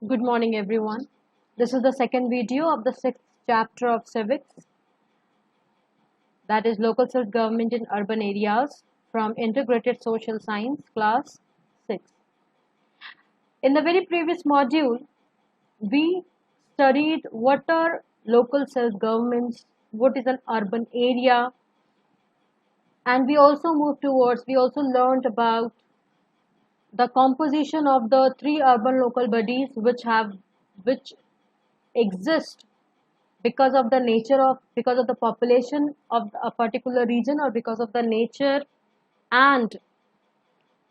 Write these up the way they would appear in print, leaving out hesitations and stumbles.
Good morning, everyone. This is the second video of the sixth chapter of civics, that is local self-government in urban areas, from integrated social science class 6. In the very previous module, we studied what are local self-governments, what is an urban area, and we also learned about the composition of the three urban local bodies which exist because of the population of a particular region, or because of the nature, and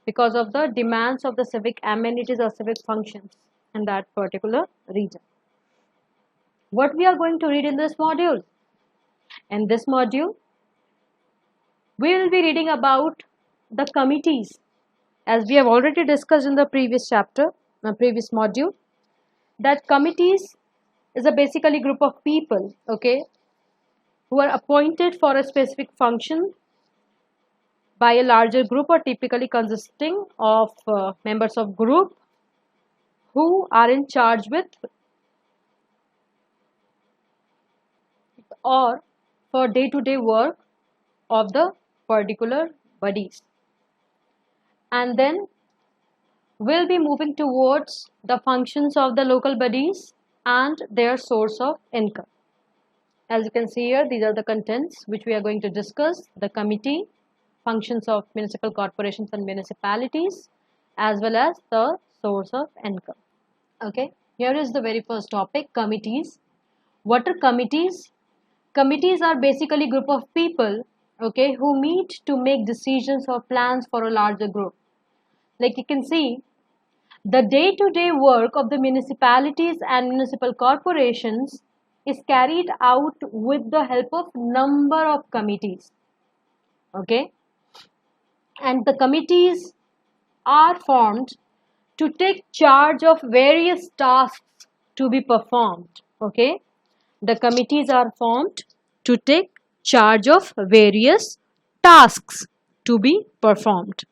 because of the demands of the civic amenities or civic functions in that particular region. What we are going to read in this module? In this module, we will be reading about the committees, as we have already discussed in the previous chapter, previous module, that committees is a basically group of people, okay, who are appointed for a specific function by a larger group, or typically consisting of members of group who are in charge with or for day-to-day work of the particular bodies. And then we'll be moving towards the functions of the local bodies and their source of income. As you can see here, these are the contents which we are going to discuss: the committee, functions of municipal corporations and municipalities, as well as the source of income. Okay, here is the very first topic: committees. What are committees? Committees are basically group of people, okay, who meet to make decisions or plans for a larger group. Like you can see, the day-to-day work of the municipalities and municipal corporations is carried out with the help of number of committees. Okay, and the committees are formed to take charge of various tasks to be performed. Okay, the committees are formed to take charge of various tasks to be performed.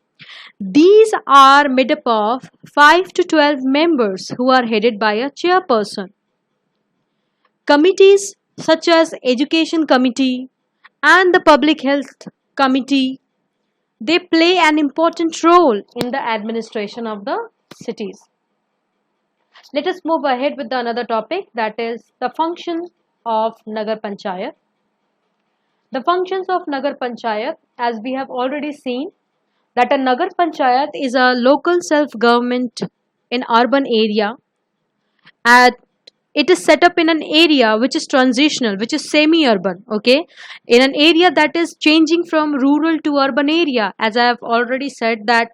These are made up of 5 to 12 members who are headed by a chairperson. Committees such as Education Committee and the Public Health Committee, they play an important role in the administration of the cities. Let us move ahead with another topic, that is the function of Nagar Panchayat. The functions of Nagar Panchayat, as we have already seen, that a Nagar Panchayat is a local self-government in urban area, and it is set up in an area which is transitional, which is semi-urban, okay, in an area that is changing from rural to urban area. As I have already said, that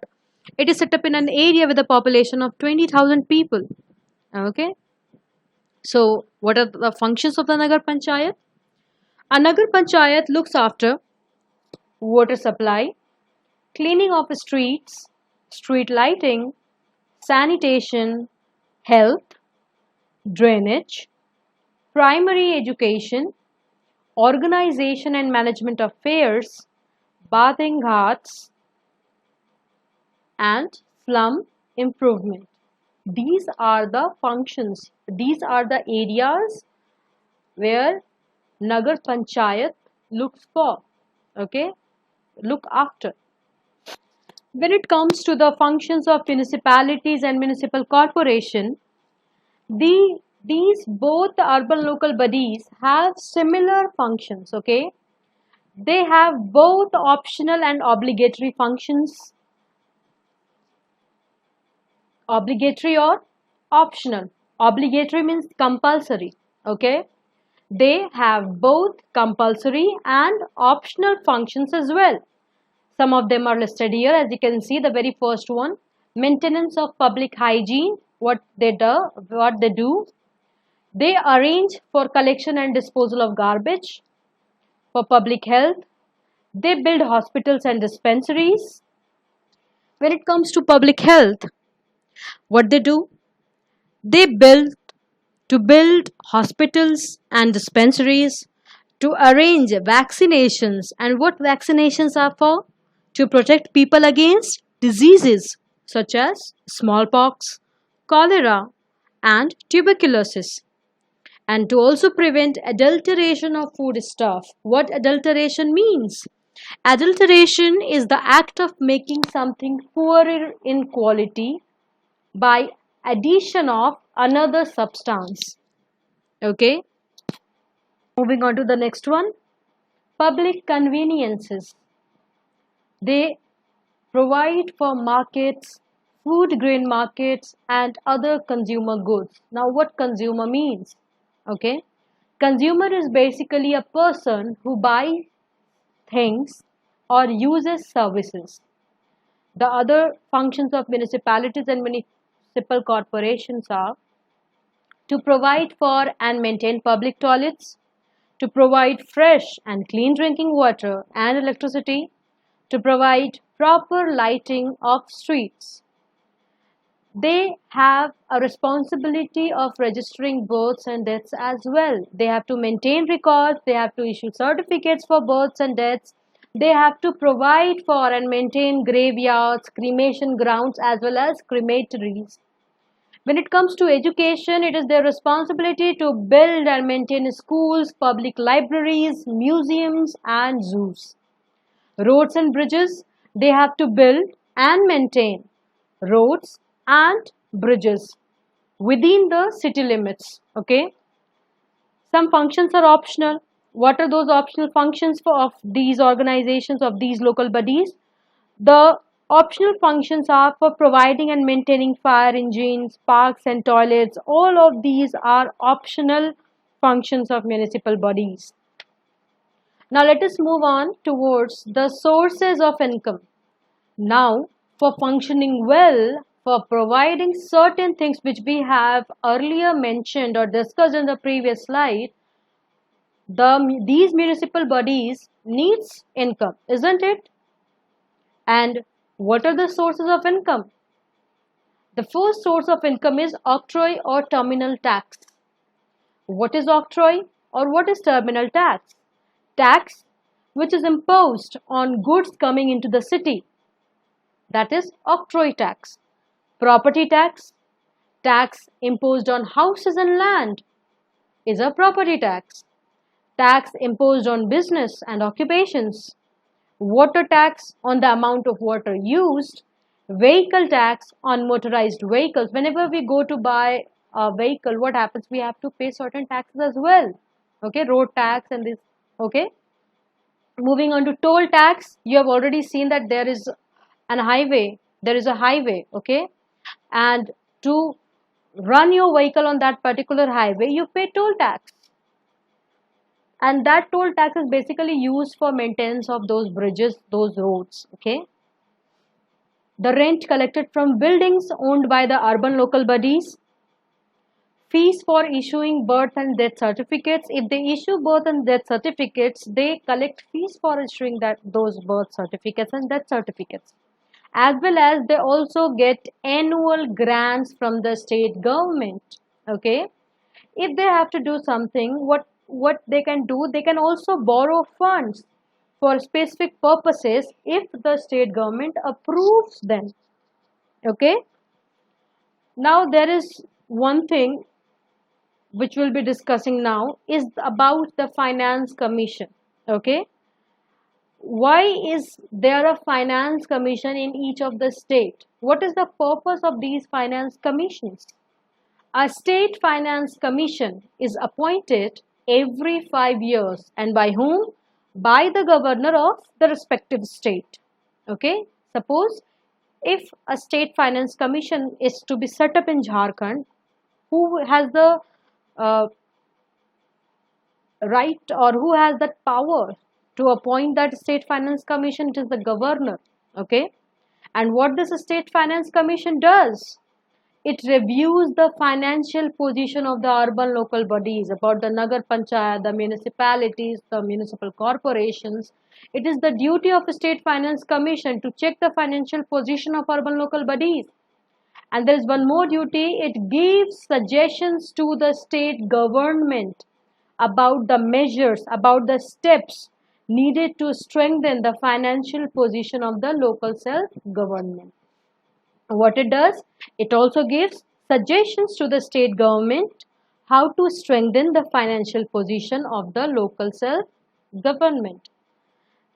it is set up in an area with a population of 20,000 people, okay. So what are the functions of the Nagar Panchayat? A Nagar Panchayat looks after water supply, cleaning of streets, street lighting, sanitation, health, drainage, primary education, organization and management of fairs, bathing ghats, and slum improvement. These are the functions, these are the areas where Nagar Panchayat looks for, okay, look after. When it comes to the functions of municipalities and municipal corporation, these both urban local bodies have similar functions, okay. They have both optional and obligatory functions. Obligatory or optional. Obligatory means compulsory, okay. They have both compulsory and optional functions as well. Some of them are listed here. As you can see, the very first one, maintenance of public hygiene. What they do, they arrange for collection and disposal of garbage. For public health, they build hospitals and dispensaries. When it comes to public health, what they do, they build hospitals and dispensaries, to arrange vaccinations. And what vaccinations are for? To protect people against diseases such as smallpox, cholera, and tuberculosis, and to also prevent adulteration of foodstuff. What adulteration means? Adulteration is the act of making something poorer in quality by addition of another substance. Okay, moving on to the next one. Public conveniences. They provide for markets, food grain markets, and other consumer goods. Now, what consumer means? Okay, consumer is basically a person who buys things or uses services. The other functions of municipalities and municipal corporations are to provide for and maintain public toilets, to provide fresh and clean drinking water and electricity, to provide proper lighting of streets. They have a responsibility of registering births and deaths as well. They have to maintain records, they have to issue certificates for births and deaths, they have to provide for and maintain graveyards, cremation grounds, as well as crematories. When it comes to education, it is their responsibility to build and maintain schools, public libraries, museums, and zoos. Roads and bridges, they have to build and maintain roads and bridges within the city limits. Okay, some functions are optional. What are those optional functions of these organizations, of these local bodies? The optional functions are for providing and maintaining fire engines, parks and toilets. All of these are optional functions of municipal bodies. Now let us move on towards the sources of income. Now, for functioning well, for providing certain things which we have earlier mentioned or discussed in the previous slide, these municipal bodies needs income, isn't it? And what are the sources of income? The first source of income is octroi or terminal tax. What is octroi or what is terminal tax? Tax which is imposed on goods coming into the city. That is octroi tax. Property tax, tax imposed on houses and land, is a property tax. Tax imposed on business and occupations. Water tax on the amount of water used. Vehicle tax on motorized vehicles. Whenever we go to buy a vehicle, what happens? We have to pay certain taxes as well. Okay, road tax and this. Okay. Moving on to toll tax, you have already seen that there is a highway, okay, and to run your vehicle on that particular highway, you pay toll tax, and that toll tax is basically used for maintenance of those bridges, those roads, okay. The rent collected from buildings owned by the urban local bodies. Fees for issuing birth and death certificates. If they issue birth and death certificates, they collect fees for issuing those birth certificates and death certificates. As well as they also get annual grants from the state government. Okay, if they have to do something, what they can do, they can also borrow funds for specific purposes if the state government approves them. Okay, now there is one thing which we'll be discussing now is about the finance commission. Okay, why is there a finance commission in each of the state? What is the purpose of these finance commissions? A state finance commission is appointed every 5 years, and by whom? By the governor of the respective state. Okay, suppose if a state finance commission is to be set up in Jharkhand, who has the right or who has that power to appoint that state finance commission? It is the governor. Okay, and what this state finance commission does, it reviews the financial position of the urban local bodies, about the nagar panchayat, the municipalities, the municipal corporations. It is the duty of a state finance commission to check the financial position of urban local bodies. And there is one more duty, it gives suggestions to the state government about the measures, about the steps needed to strengthen the financial position of the local self-government. What it does, it also gives suggestions to the state government how to strengthen the financial position of the local self-government.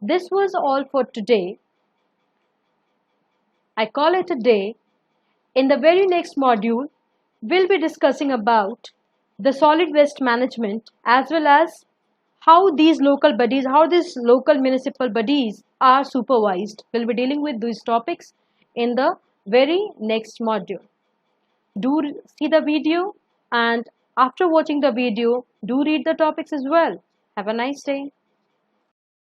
This was all for today. I call it a day. In the very next module, we'll be discussing about the solid waste management as well as how these local municipal bodies are supervised. We'll be dealing with these topics in the very next module. Do see the video, and after watching the video, do read the topics as well. Have a nice day.